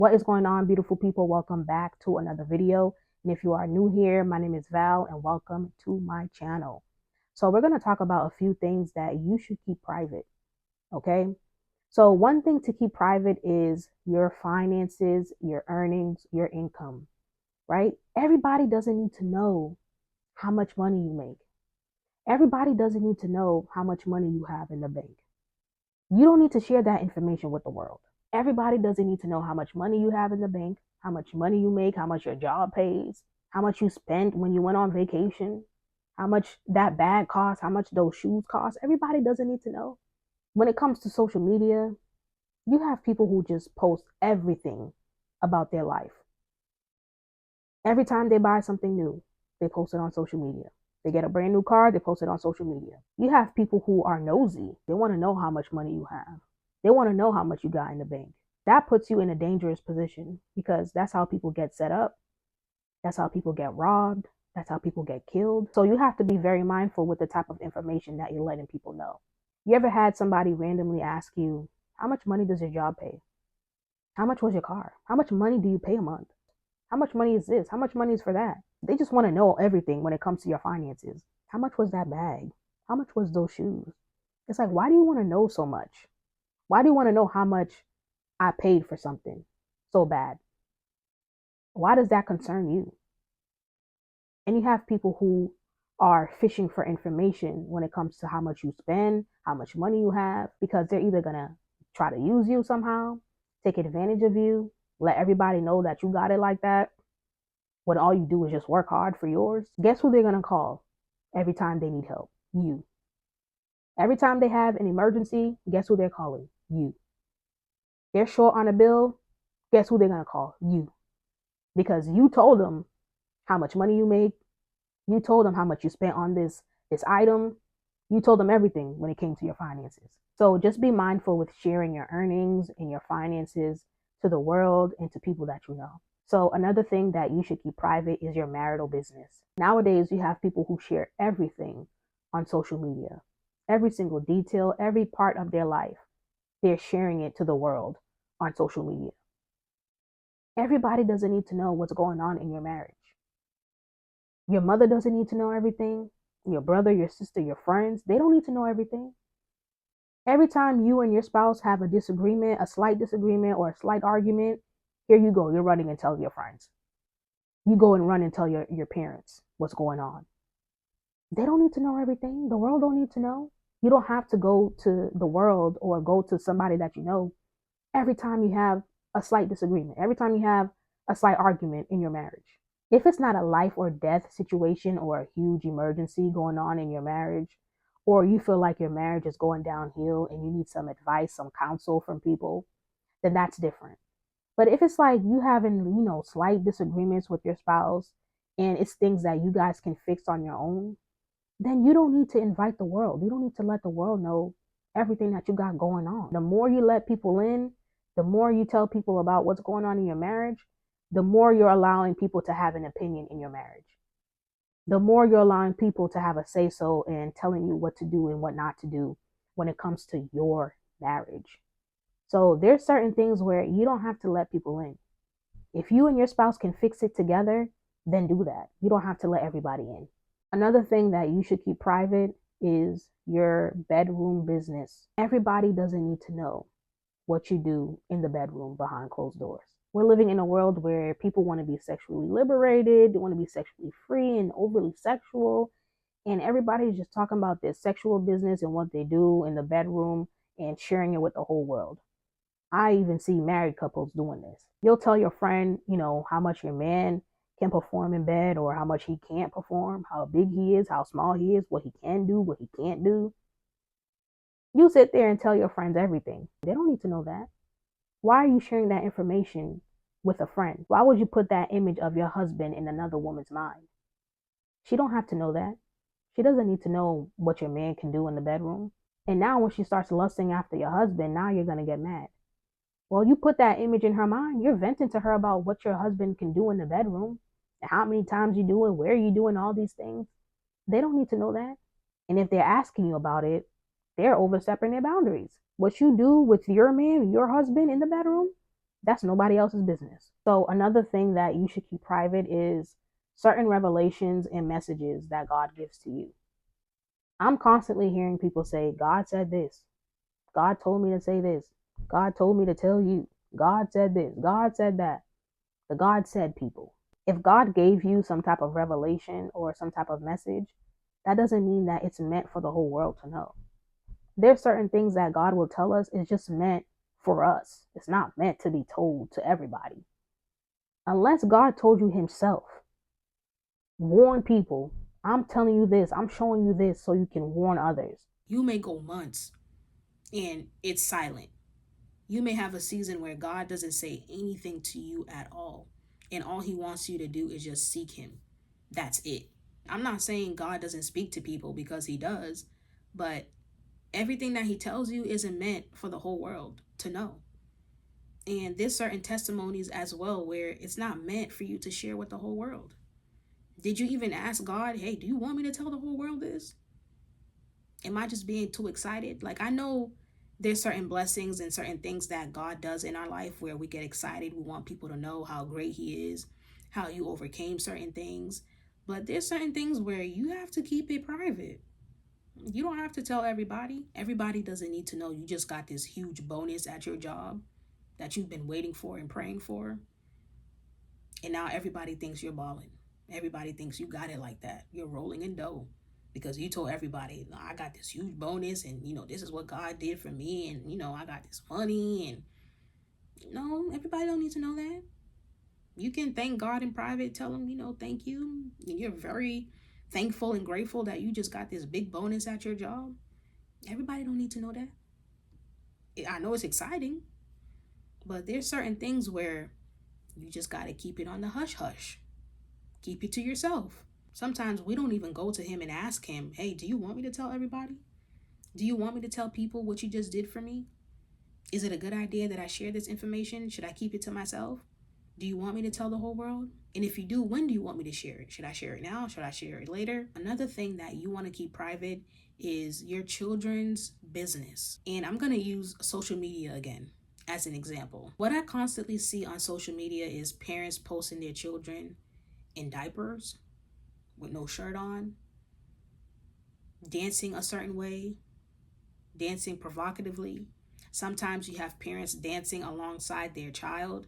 What is going on, beautiful people? Welcome back to another video. And if you are new here, my name is Val and welcome to my channel. So we're going to talk about a few things that you should keep private, okay? So one thing to keep private is your finances, your earnings, your income, right? Everybody doesn't need to know how much money you make. Everybody doesn't need to know how much money you have in the bank. You don't need to share that information with the world. Everybody doesn't need to know how much money you have in the bank, how much money you make, how much your job pays, how much you spent when you went on vacation, how much that bag costs, how much those shoes cost. Everybody doesn't need to know. When it comes to social media, you have people who just post everything about their life. Every time they buy something new, they post it on social media. They get a brand new car, they post it on social media. You have people who are nosy. They want to know how much money you have. They want to know how much you got in the bank. That puts you in a dangerous position because that's how people get set up. That's how people get robbed. That's how people get killed. So you have to be very mindful with the type of information that you're letting people know. You ever had somebody randomly ask you, how much money does your job pay? How much was your car? How much money do you pay a month? How much money is this? How much money is for that? They just want to know everything when it comes to your finances. How much was that bag? How much was those shoes? It's like, why do you want to know so much? Why do you want to know how much I paid for something so bad? Why does that concern you? And you have people who are fishing for information when it comes to how much you spend, how much money you have, because they're either going to try to use you somehow, take advantage of you, let everybody know that you got it like that, when all you do is just work hard for yours. Guess who they're going to call every time they need help? You. Every time they have an emergency, guess who they're calling? You. They're short on a bill, guess who they're going to call? You. Because you told them how much money you make. You told them how much you spent on this item. You told them everything when it came to your finances. So just be mindful with sharing your earnings and your finances to the world and to people that you know. So another thing that you should keep private is your marital business. Nowadays, you have people who share everything on social media. Every single detail, every part of their life, they're sharing it to the world on social media. Everybody doesn't need to know what's going on in your marriage. Your mother doesn't need to know everything. Your brother, your sister, your friends, they don't need to know everything. Every time you and your spouse have a disagreement, a slight disagreement or a slight argument, here you go. You're running and telling your friends. You go and run and tell your parents what's going on. They don't need to know everything. The world don't need to know. You don't have to go to the world or go to somebody that you know every time you have a slight disagreement, every time you have a slight argument in your marriage. If it's not a life or death situation or a huge emergency going on in your marriage, or you feel like your marriage is going downhill and you need some advice, some counsel from people, then that's different. But if it's like you having, slight disagreements with your spouse and it's things that you guys can fix on your own, then you don't need to invite the world. You don't need to let the world know everything that you got going on. The more you let people in, the more you tell people about what's going on in your marriage, the more you're allowing people to have an opinion in your marriage. The more you're allowing people to have a say so and telling you what to do and what not to do when it comes to your marriage. So there's certain things where you don't have to let people in. If you and your spouse can fix it together, then do that. You don't have to let everybody in. Another thing that you should keep private is your bedroom business. Everybody doesn't need to know what you do in the bedroom behind closed doors. We're living in a world where people want to be sexually liberated, they want to be sexually free and overly sexual, and everybody's just talking about their sexual business and what they do in the bedroom and sharing it with the whole world. I even see married couples doing this. You'll tell your friend, how much your man can perform in bed or how much he can't perform, how big he is, how small he is, what he can do, what he can't do. You sit there and tell your friends everything. They don't need to know that. Why are you sharing that information with a friend? Why would you put that image of your husband in another woman's mind? She don't have to know that. She doesn't need to know what your man can do in the bedroom. And now when she starts lusting after your husband, now you're going to get mad. Well, you put that image in her mind. You're venting to her about what your husband can do in the bedroom, how many times you do it, where you doing all these things. They don't need to know that. And if they're asking you about it, they're overstepping their boundaries. What you do with your man, your husband in the bedroom, That's nobody else's business. So another thing that you should keep private is certain revelations and messages that God gives to you. I'm constantly hearing people say, God said this. God told me to say this. God told me to tell you. God said this. God said that. The God said people. If God gave you some type of revelation or some type of message, that doesn't mean that it's meant for the whole world to know. There's certain things that God will tell us is just meant for us. It's not meant to be told to everybody. Unless God told you himself, warn people. I'm telling you this, I'm showing you this so you can warn others. You may go months and it's silent. You may have a season where God doesn't say anything to you at all. And all he wants you to do is just seek him. That's it. I'm not saying God doesn't speak to people, because he does, but everything that he tells you isn't meant for the whole world to know. And there's certain testimonies as well where it's not meant for you to share with the whole world. Did you even ask God, hey, do you want me to tell the whole world this? Am I just being too excited? Like, I know there's certain blessings and certain things that God does in our life where we get excited. We want people to know how great he is, how you overcame certain things. But there's certain things where you have to keep it private. You don't have to tell everybody. Everybody doesn't need to know you just got this huge bonus at your job that you've been waiting for and praying for. And now everybody thinks you're balling. Everybody thinks you got it like that. You're rolling in dough because you told everybody, no, I got this huge bonus, and this is what God did for me, and I got this money. And no, everybody don't need to know that. You can thank God in private, tell him, thank you. And you're very thankful and grateful that you just got this big bonus at your job. Everybody don't need to know that. I know it's exciting, but there's certain things where you just got to keep it on the hush hush. Keep it to yourself. Sometimes we don't even go to him and ask him, hey, do you want me to tell everybody? Do you want me to tell people what you just did for me? Is it a good idea that I share this information? Should I keep it to myself? Do you want me to tell the whole world? And if you do, when do you want me to share it? Should I share it now? Should I share it later? Another thing that you want to keep private is your children's business. And I'm going to use social media again as an example. What I constantly see on social media is parents posting their children in diapers with no shirt on, dancing a certain way, dancing provocatively. Sometimes you have parents dancing alongside their child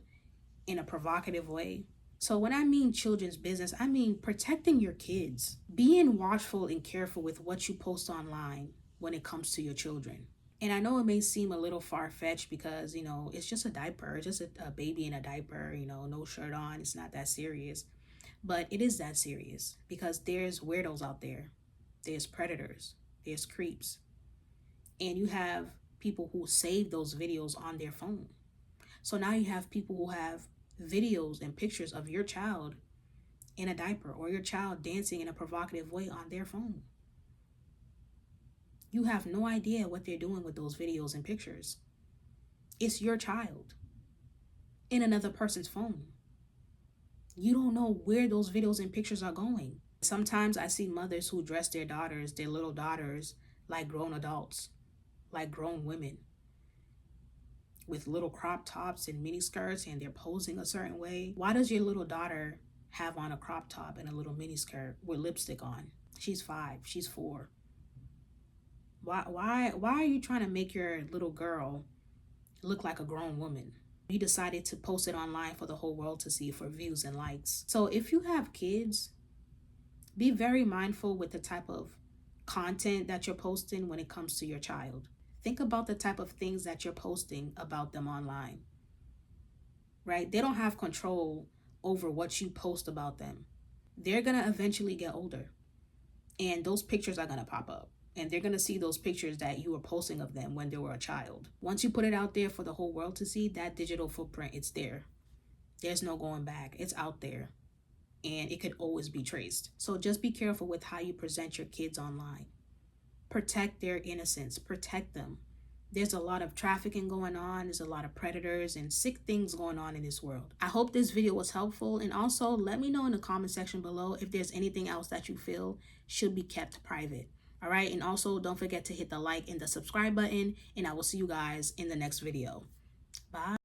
in a provocative way. So, when I mean children's business, I mean protecting your kids, being watchful and careful with what you post online when it comes to your children. And I know it may seem a little far fetched because, it's just a diaper, it's just a baby in a diaper, no shirt on, it's not that serious. But it is that serious because there's weirdos out there, there's predators, there's creeps, and you have people who save those videos on their phone. So now you have people who have videos and pictures of your child in a diaper or your child dancing in a provocative way on their phone. You have no idea what they're doing with those videos and pictures. It's your child in another person's phone. You don't know where those videos and pictures are going. Sometimes I see mothers who dress their daughters, their little daughters, like grown adults, like grown women, with little crop tops and mini skirts, and they're posing a certain way. Why does your little daughter have on a crop top and a little mini skirt with lipstick on? She's 5, she's 4. Why are you trying to make your little girl look like a grown woman? You decided to post it online for the whole world to see for views and likes. So if you have kids, be very mindful with the type of content that you're posting when it comes to your child. Think about the type of things that you're posting about them online, right? They don't have control over what you post about them. They're going to eventually get older, and those pictures are going to pop up. And they're going to see those pictures that you were posting of them when they were a child. Once you put it out there for the whole world to see, that digital footprint, it's there. There's no going back. It's out there. And it could always be traced. So just be careful with how you present your kids online. Protect their innocence, protect them. There's a lot of trafficking going on, there's a lot of predators and sick things going on in this world. I hope this video was helpful, and also let me know in the comment section below if there's anything else that you feel should be kept private. All right, and also don't forget to hit the like and the subscribe button, and I will see you guys in the next video. Bye.